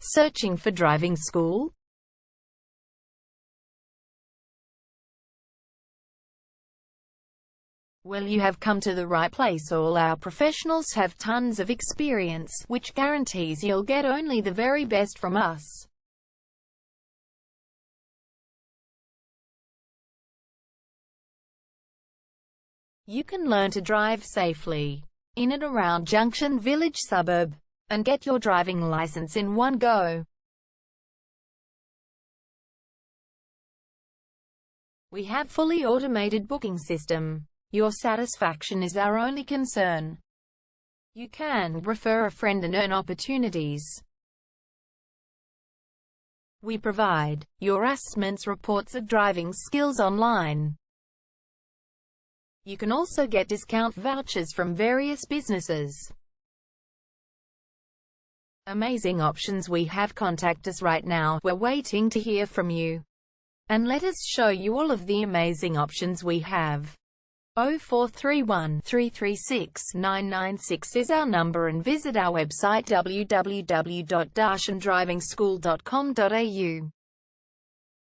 Searching for driving school? Well, you have come to the right place. All our professionals have tons of experience, which guarantees you'll get only the very best from us. You can learn to drive safely in and around Junction Village suburb, and get your driving license in one go. We have fully automated booking system. Your satisfaction is our only concern. You can refer a friend and earn opportunities. We provide your assessments reports of driving skills online. You can also get discount vouchers from various businesses. Amazing options we have. Contact us right now. We're waiting to hear from you. And let us show you all of the amazing options we have. 0431 336 996 is our number, and visit our website www.darshandrivingschool.com.au.